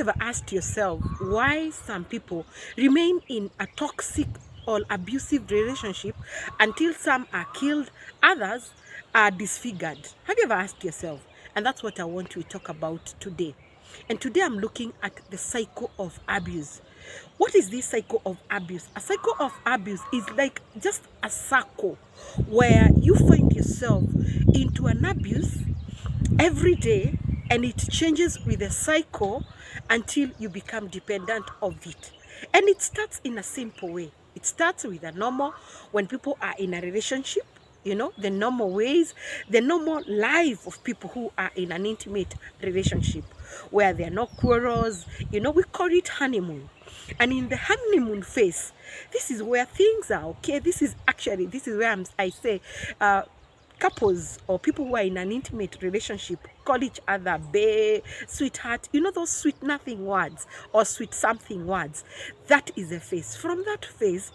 ever asked yourself why some people remain in a toxic or abusive relationship until some are killed, others are disfigured? Have you ever asked yourself? And that's what I want to talk about today. And today I'm looking at the cycle of abuse. What is this cycle of abuse? A cycle of abuse is like just a circle where you find yourself into an abuse every day, and it changes with a cycle until you become dependent of it. And it starts in a simple way. It starts with a normal, when people are in a relationship, you know, the normal ways, the normal life of people who are in an intimate relationship where there are no quarrels. You know, we call it honeymoon. And in the honeymoon phase, this is where things are okay. This is where I say couples or people who are in an intimate relationship call each other bae, sweetheart, you know, those sweet nothing words or sweet something words. That is a phase. From that phase,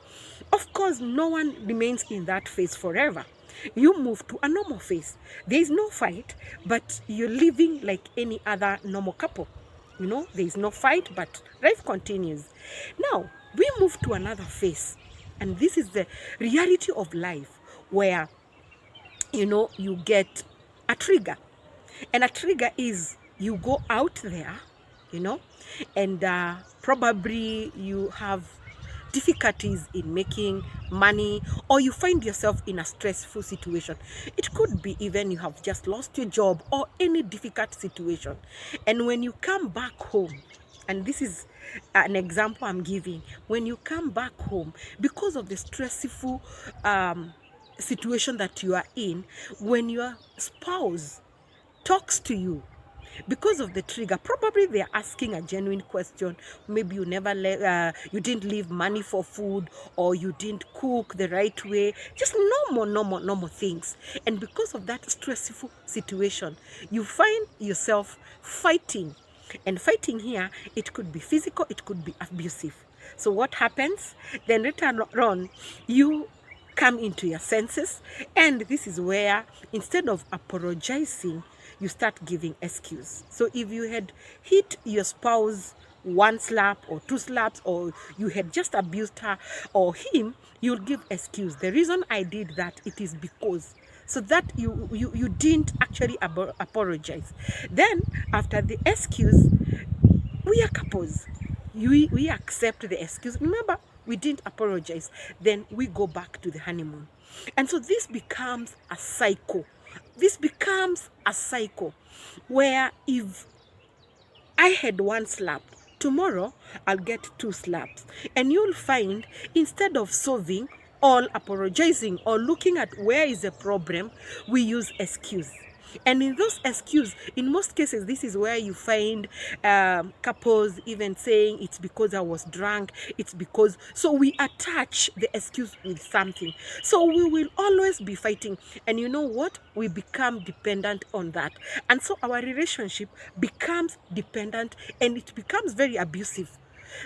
of course, no one remains in that phase forever. You move to a normal phase. There is no fight, but you're living like any other normal couple. You know, there is no fight, but life continues. Now, we move to another phase, and this is the reality of life where, you know, you get a trigger. And a trigger is you go out there, you know, and probably you have difficulties in making money, or you find yourself in a stressful situation. It could be even you have just lost your job or any difficult situation. And when you come back home, and this is an example I'm giving, when you come back home, because of the stressful situation that you are in, when your spouse talks to you because of the trigger, probably they're asking a genuine question. Maybe you never you didn't leave money for food, or you didn't cook the right way, just normal things. And because of that stressful situation, you find yourself fighting. And fighting here, it could be physical, it could be abusive. So what happens then? Later on, you come into your senses, and this is where, instead of apologizing, you start giving excuse. So if you had hit your spouse one slap or two slaps, or you had just abused her or him, you'll give excuse. The reason I did that, it is because, so that you didn't actually apologize. Then after the excuse, we are couples. We accept the excuse. Remember, we didn't apologize. Then we go back to the honeymoon. And so this becomes a cycle. This becomes a cycle where if I had one slap, tomorrow I'll get two slaps. And you'll find, instead of solving or apologizing or looking at where is the problem, we use excuse. And in those excuses, in most cases, this is where you find couples even saying, it's because I was drunk, it's because, so we attach the excuse with something. So we will always be fighting. And you know what? We become dependent on that. And so our relationship becomes dependent, and it becomes very abusive.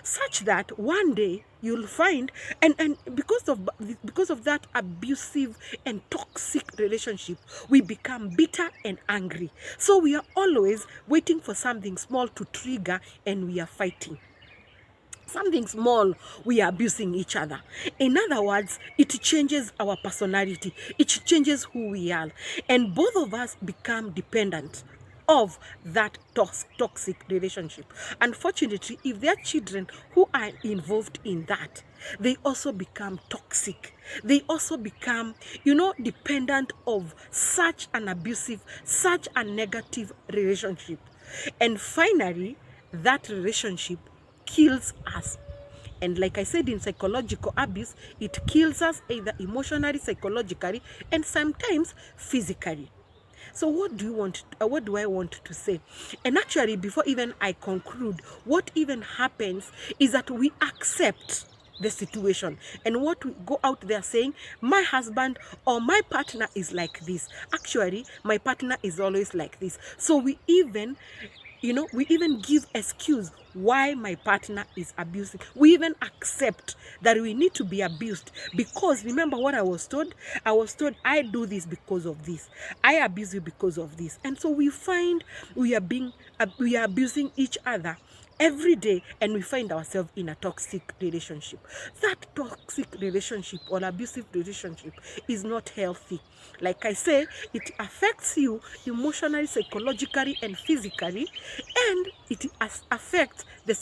Such that one day you'll find, and because of that abusive and toxic relationship, we become bitter and angry. So we are always waiting for something small to trigger, and we are fighting. Something small, we are abusing each other. In other words, it changes our personality, it changes who we are, and both of us become dependent of that toxic relationship. Unfortunately, if there are children who are involved in that, they also become toxic. They also become, you know, dependent of such an abusive, such a negative relationship. And finally, that relationship kills us. And like I said, in psychological abuse, it kills us either emotionally, psychologically, and sometimes physically. So what do I want to say? And actually, before even I conclude, what even happens is that we accept the situation, and what we go out there saying, my husband or my partner is like this. Actually, my partner is always like this. So we even, you know, we even give excuse why my partner is abusing. We even accept that we need to be abused, because remember what I was told? I was told I do this because of this. I abuse you because of this. And so we find we are abusing each other every day, and we find ourselves in a toxic relationship. That toxic relationship or abusive relationship is not healthy. Like I say, it affects you emotionally, psychologically, and physically, and it affects the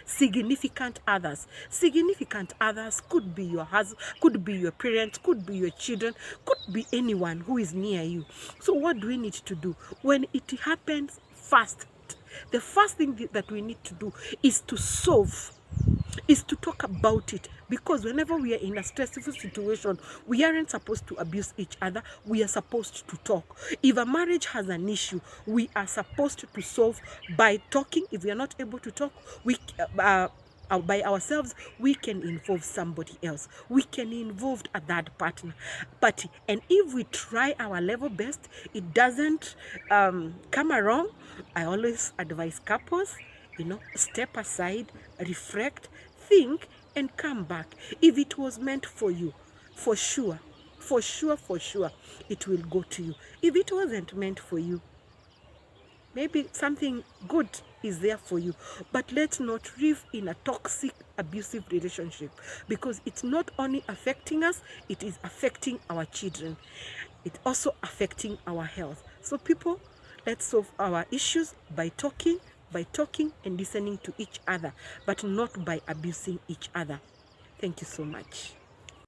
significant others. Significant others could be your husband, could be your parents, could be your children, could be anyone who is near you. So what do we need to do when it happens fast? The first thing that we need to do is to solve, is to talk about it, because whenever we are in a stressful situation, we aren't supposed to abuse each other. We are supposed to talk. If a marriage has an issue, we are supposed to solve by talking. If we are not able to talk, we by ourselves, we can involve somebody else. We can involve a third party. And if we try our level best, it doesn't come around. I always advise couples, step aside, reflect, think, and come back. If it was meant for you, for sure, it will go to you. If it wasn't meant for you, maybe something good is there for you. But let's not live in a toxic, abusive relationship, because it's not only affecting us, it is affecting our children. It's also affecting our health. So people, let's solve our issues by talking and listening to each other, but not by abusing each other. Thank you so much.